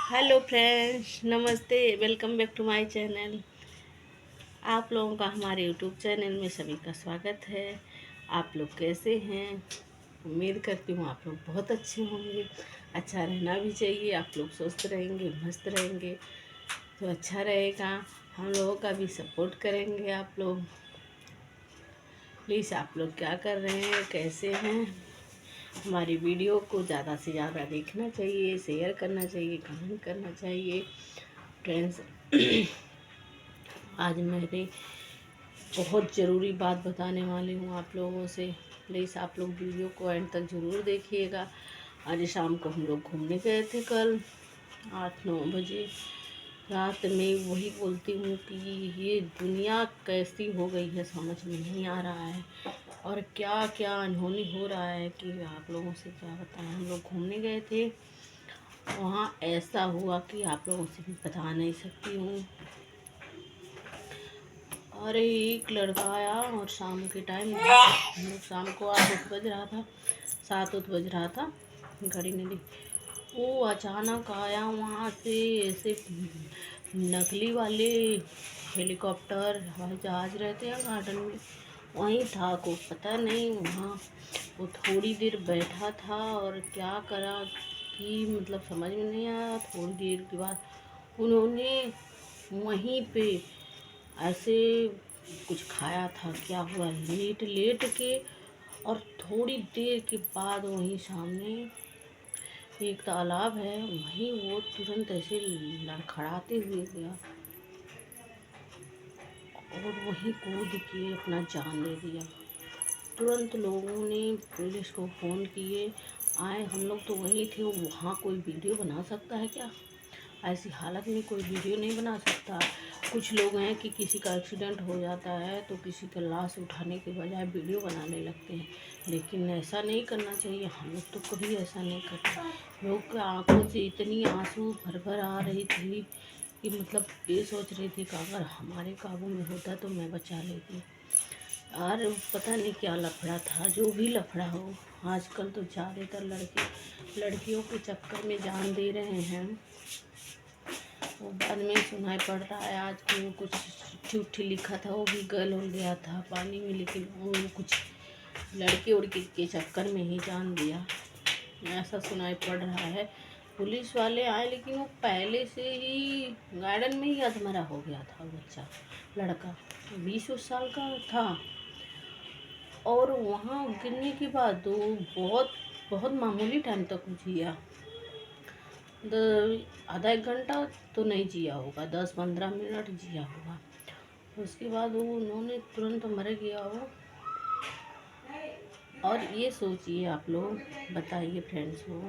Hello friends, नमस्ते। Welcome back to my channel. आप लोगों का हमारे यूट्यूब चैनल में सभी का स्वागत है। आप लोग कैसे हैं? उम्मीद करती हूँ आप लोग बहुत अच्छे होंगे। अच्छा रहना भी चाहिए। आप लोग स्वस्थ रहेंगे, मस्त रहेंगे तो अच्छा रहेगा। हम लोगों का भी सपोर्ट करेंगे आप लोग। प्लीज़ आप लोग क्या कर रहे हैं, कैसे हैं? हमारी वीडियो को ज़्यादा से ज़्यादा देखना चाहिए, शेयर करना चाहिए, कमेंट करना चाहिए। फ्रेंड्स, आज मैंने बहुत ज़रूरी बात बताने वाली हूँ आप लोगों से। प्लीज़ आप लोग वीडियो को एंड तक ज़रूर देखिएगा। आज शाम को हम लोग घूमने गए थे, कल 8-9 बजे रात में। वही बोलती हूँ कि ये दुनिया कैसी हो गई है समझ में नहीं आ रहा है, और क्या क्या अनहोनी हो रहा है कि आप लोगों से क्या बताएं। हम लोग घूमने गए थे, वहाँ ऐसा हुआ कि आप लोगों से भी बता नहीं सकती हूँ। अरे एक लड़का आया, और शाम के टाइम हम लोग शाम को 8 बज रहा था, 7 बज रहा था, घड़ी नहीं दी। वो अचानक आया वहाँ से, ऐसे नकली वाले हेलीकॉप्टर हवाई जहाज़ रहते हैं गार्डन में, वहीं था। को पता नहीं वहाँ वो थोड़ी देर बैठा था और क्या करा कि मतलब समझ में नहीं आया। थोड़ी देर के बाद उन्होंने वहीं पे ऐसे कुछ खाया था, क्या हुआ, लेट लेट के, और थोड़ी देर के बाद वहीं सामने एक तालाब है, वहीं वो तुरंत ऐसे लड़खड़ाते हुए गया और वहीं कूद के अपना जान दे दिया। तुरंत लोगों ने पुलिस को फ़ोन किए, आए। हम लोग तो वहीं थे। वहाँ कोई वीडियो बना सकता है क्या? ऐसी हालत में कोई वीडियो नहीं बना सकता। कुछ लोग हैं कि किसी का एक्सीडेंट हो जाता है तो किसी का लाश उठाने के बजाय वीडियो बनाने लगते हैं, लेकिन ऐसा नहीं करना चाहिए। हम लोग तो कभी ऐसा नहीं करते। लोग की आंखों से इतनी आंसू भर भर आ रही थी कि मतलब ये सोच रही थी कि अगर हमारे काबू में होता तो मैं बचा लेती। और पता नहीं क्या लफड़ा था, जो भी लफड़ा हो। आजकल तो ज़्यादातर लड़कियों के चक्कर में जान दे रहे हैं। वो बाद में सुनाई पड़ रहा है आज कि वो कुछ चिट्ठी उट्ठी लिखा था, वो भी गल हो गया था पानी में, लेकिन वो कुछ लड़के उड़के के चक्कर में ही जान दिया, ऐसा सुनाई पड़ रहा है। पुलिस वाले आए, लेकिन वो पहले से ही गार्डन में ही अधमरा हो गया था। वो बच्चा लड़का 20 साल का था, और वहाँ गिरने के बाद वो बहुत बहुत मामूली टाइम तक जिया। आधा एक घंटा तो नहीं जिया होगा, 10-15 मिनट जिया होगा। उसके बाद वो उन्होंने तुरंत मर गया वो। और ये सोचिए आप लोग, बताइए फ्रेंड्स को,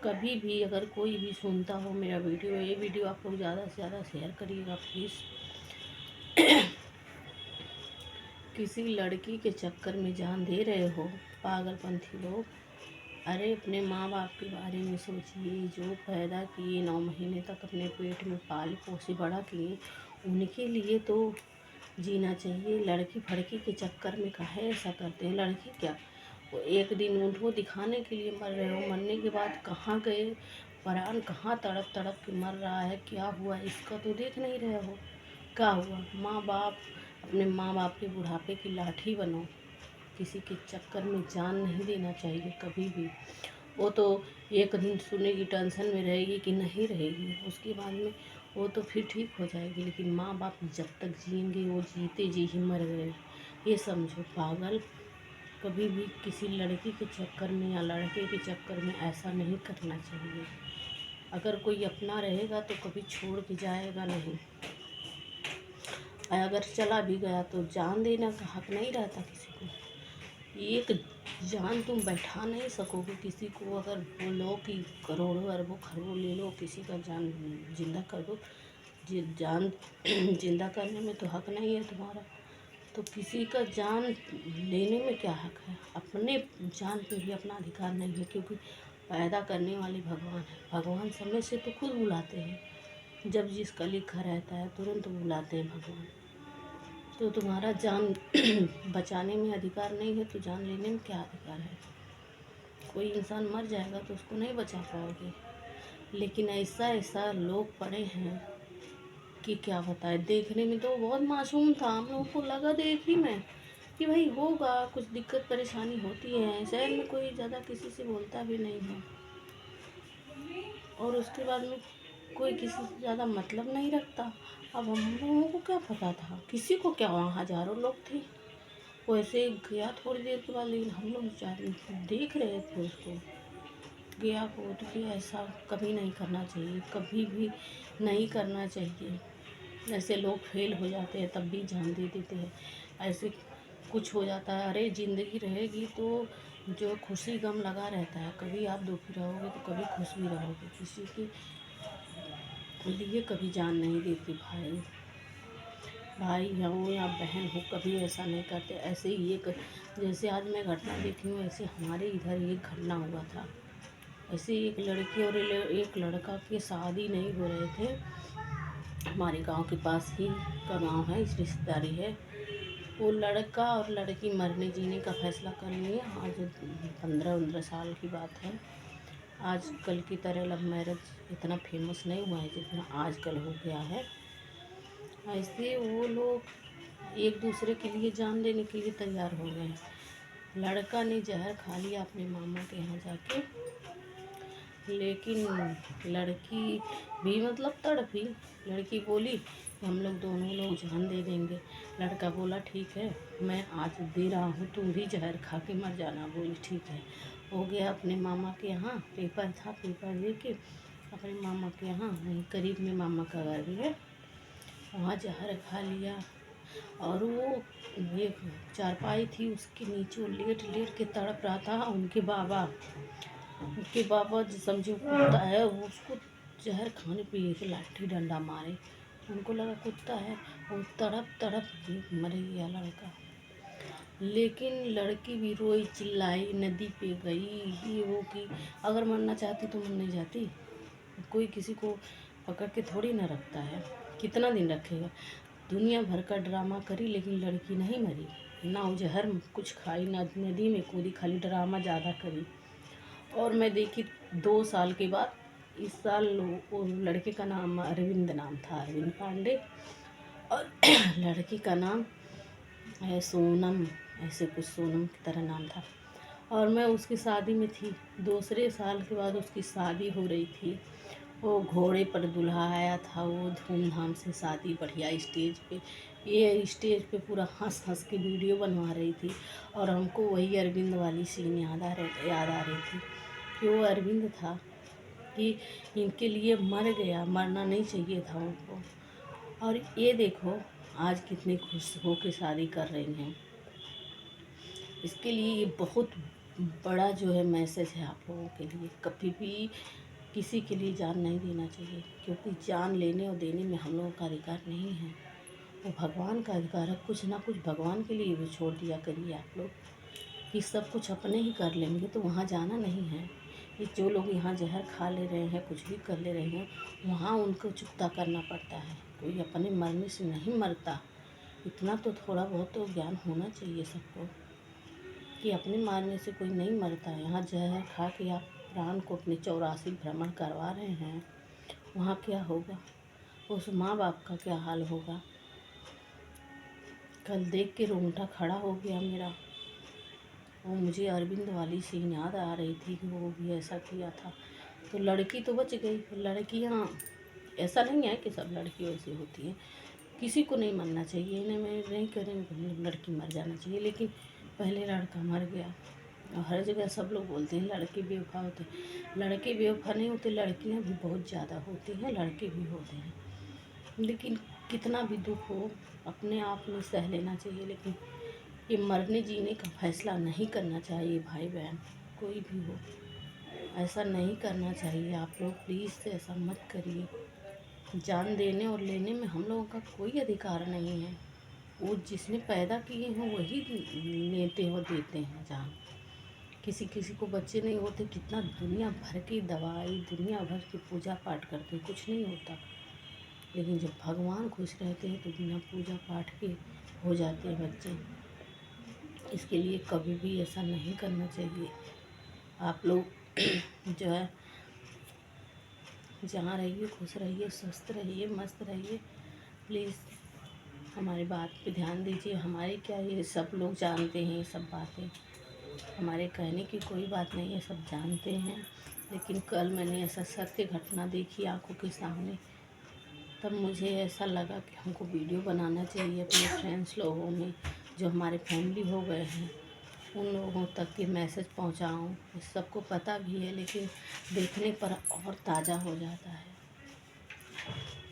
कभी भी अगर कोई भी सुनता हो मेरा वीडियो, ये वीडियो आप लोग ज़्यादा से ज़्यादा शेयर करिएगा प्लीज़। किसी लड़की के चक्कर में जान दे रहे हो पागलपंथी लोग। अरे अपने माँ बाप के बारे में सोचिए, जो पैदा किए, 9 महीने तक अपने पेट में पाले पोसे बड़ा किए, उनके लिए तो जीना चाहिए। लड़की फड़की के चक्कर में काहे ऐसा करते हैं? लड़की क्या, वो एक दिन उनको दिखाने के लिए मर रहे हो, मरने के बाद कहाँ गए प्राण, कहाँ तड़प तड़प के मर रहा है, क्या हुआ इसका तो देख नहीं रहे हो। क्या हुआ? माँ बाप, अपने माँ बाप के बुढ़ापे की लाठी बनो। किसी के चक्कर में जान नहीं देना चाहिए कभी भी। वो तो एक दिन सुनेगी, टेंशन में रहेगी कि नहीं रहेगी, उसके बाद में वो तो फिर ठीक हो जाएगी, लेकिन माँ बाप जब तक जिएंगे वो जीते जी ही मर गए, ये समझो पागल। कभी भी किसी लड़की के चक्कर में या लड़के के चक्कर में ऐसा नहीं करना चाहिए। अगर कोई अपना रहेगा तो कभी छोड़ के जाएगा नहीं, अगर चला भी गया तो जान देने का हक नहीं रहता किसी को। एक जान तुम बैठा नहीं सकोगे किसी को। अगर बोलो कि करोड़ों अरबों खरबों ले लो, किसी का जान जिंदा कर दो, जान जिंदा करने में तो हक नहीं है तुम्हारा, तो किसी का जान लेने में क्या हक है? अपने जान पे भी अपना अधिकार नहीं है, क्योंकि पैदा करने वाले भगवान है। भगवान समय से तो खुद बुलाते हैं, जब जिसका लिखा रहता है तुरंत बुलाते हैं भगवान। तो तुम्हारा जान बचाने में अधिकार नहीं है तो जान लेने में क्या अधिकार है? कोई इंसान मर जाएगा तो उसको नहीं बचा पाओगे, लेकिन ऐसा ऐसा लोग पड़े हैं कि क्या बताए। देखने में तो बहुत मासूम था, हम लोगों को लगा देखी में कि भाई होगा कुछ दिक्कत परेशानी होती है। शहर में कोई ज़्यादा किसी से बोलता भी नहीं है, और उसके बाद में कोई किसी से ज़्यादा मतलब नहीं रखता। अब हम लोगों को क्या पता था, किसी को क्या, वहाँ हज़ारों लोग थे। वो ऐसे गया थोड़ी देर के बाद, लेकिन हम लोग देख रहे थे उसको, गया कूद गया। ऐसा कभी नहीं करना चाहिए, कभी भी नहीं करना चाहिए। ऐसे लोग फेल हो जाते हैं तब भी जान दे देते हैं, ऐसे कुछ हो जाता है। अरे ज़िंदगी रहेगी तो जो खुशी गम लगा रहता है, कभी आप दुखी रहोगे तो कभी खुश भी रहोगे। किसी के लिए कभी जान नहीं देती। भाई भाई हो या बहन हो, कभी ऐसा नहीं करते। ऐसे ही एक, जैसे आज मैं घटना देखी हूँ, ऐसे हमारे इधर एक घटना हुआ था। ऐसे एक लड़की और एक लड़का की शादी नहीं हो रहे थे। हमारे गांव के पास ही का गांव है, इस रिश्तेदारी है। वो लड़का और लड़की मरने जीने का फैसला कर लिए। आज 15-15 साल की बात है। आज कल की तरह लव मैरिज इतना फेमस नहीं हुआ है जितना आजकल हो गया है। ऐसे वो लोग एक दूसरे के लिए जान देने के लिए तैयार हो गए। लड़का ने जहर खा लिया अपने मामा के यहाँ जाके, लेकिन लड़की भी मतलब तड़पी। लड़की बोली कि हम लोग दोनों लोग जान दे देंगे। लड़का बोला ठीक है, मैं आज दे रहा हूँ, तुम भी जहर खा के मर जाना। बोली ठीक है। हो गया अपने मामा के यहाँ, पेपर था, पेपर दे के अपने मामा के यहाँ, वहीं करीब में मामा का घर भी है, वहाँ जहर खा लिया। और वो एक चारपाई थी, उसके नीचे वो लेट लेट के तड़प रहा था। उनके बाबा जो समझो कुत्ता है, वो उसको जहर खाने पे एक लाठी डंडा मारे। उनको लगा कुत्ता है, वो तड़प तड़प के मर गया लड़का। लेकिन लड़की भी रोई चिल्लाई, नदी पे गई, ये वो की। अगर मरना चाहती तो मर नहीं जाती। कोई किसी को पकड़ के थोड़ी ना रखता है, कितना दिन रखेगा। दुनिया भर का ड्रामा करी लेकिन लड़की नहीं मरी ना, वो जहर कुछ खाई ना नदी में कूदी, खाली ड्रामा ज़्यादा करी। और मैं देखी 2 साल के बाद, इस साल वो लड़के का नाम अरविंद नाम था, अरविंद पांडे, और लड़की का नाम है सोनम, ऐसे कुछ सोनम की तरह नाम था। और मैं उसकी शादी में थी। दूसरे साल के बाद उसकी शादी हो रही थी। वो घोड़े पर दूल्हा आया था, वो धूमधाम से शादी, बढ़िया स्टेज पे। ये स्टेज पे पूरा हंस हंस के वीडियो बनवा रही थी, और हमको वही अरविंद वाली सीन याद आ रही थी कि वो अरविंद था, कि इनके लिए मर गया, मरना नहीं चाहिए था उनको। और ये देखो आज कितने खुश हो के शादी कर रही हैं। इसके लिए ये बहुत बड़ा जो है मैसेज है आप लोगों के लिए। कभी भी किसी के लिए जान नहीं देना चाहिए, क्योंकि जान लेने और देने में हम लोगों का अधिकार नहीं है, वो भगवान का अधिकार है। कुछ ना कुछ भगवान के लिए भी छोड़ दिया करिए आप लोग, कि सब कुछ अपने ही कर लेंगे तो वहाँ जाना नहीं है। ये जो लोग यहाँ जहर खा ले रहे हैं, कुछ भी कर ले रहे हैं, वहाँ उनको चुकता करना पड़ता है। कोई अपने मरने से नहीं मरता। इतना तो थोड़ा बहुत तो ज्ञान होना चाहिए सबको, कि अपने मारने से कोई नहीं मरता है। यहाँ जहर खा के आप प्राण को अपने 84 भ्रमण करवा रहे हैं, वहाँ क्या होगा, उस माँ बाप का क्या हाल होगा। कल देख के रोंगटा खड़ा हो गया मेरा। वो मुझे अरविंद वाली सीन याद आ रही थी कि वो भी ऐसा किया था। तो लड़की तो बच गई। लड़कियाँ, ऐसा नहीं है कि सब लड़की वैसी होती हैं, किसी को नहीं मरना चाहिए, इन्हें मैं नहीं करें लड़की मर जाना चाहिए, लेकिन पहले लड़का मर गया। और हर जगह सब लोग बोलते हैं लड़के बेवफा होते हैं। लड़के बेवफा नहीं होते, लड़कियां भी बहुत ज़्यादा होती हैं, लड़के भी होते हैं। लेकिन कितना भी दुख हो अपने आप में सह लेना चाहिए, लेकिन ये मरने जीने का फैसला नहीं करना चाहिए। भाई बहन कोई भी हो, ऐसा नहीं करना चाहिए। आप लोग प्लीज़ ऐसा मत करिए। जान देने और लेने में हम लोगों का कोई अधिकार नहीं है। वो जिसने पैदा किए हैं वही लेते और देते हैं जान। किसी किसी को बच्चे नहीं होते, कितना दुनिया भर की दवाई, दुनिया भर की पूजा पाठ करते, कुछ नहीं होता। लेकिन जब भगवान खुश रहते हैं तो बिना पूजा पाठ के हो जाते हैं बच्चे। इसके लिए कभी भी ऐसा नहीं करना चाहिए। आप लोग जो है जहाँ रहिए खुश रहिए, स्वस्थ रहिए, मस्त रहिए। प्लीज़ हमारी बात पे ध्यान दीजिए। हमारे क्या ये सब लोग जानते हैं, ये सब बातें, हमारे कहने की कोई बात नहीं है, सब जानते हैं। लेकिन कल मैंने ऐसा सत्य घटना देखी आंखों के सामने, तब मुझे ऐसा लगा कि हमको वीडियो बनाना चाहिए अपने फ्रेंड्स लोगों में, जो हमारे फैमिली हो गए हैं, उन लोगों तक ये मैसेज पहुंचाऊं। इस सबको पता भी है, लेकिन देखने पर और ताज़ा हो जाता है।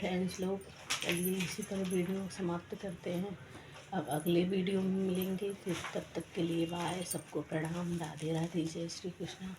फ्रेंड्स लोग, चलिए इसी पर वीडियो समाप्त करते हैं। अब अगले वीडियो में मिलेंगे, फिर तब तक के लिए बाय। सबको प्रणाम, राधे राधे, जय श्री कृष्णा।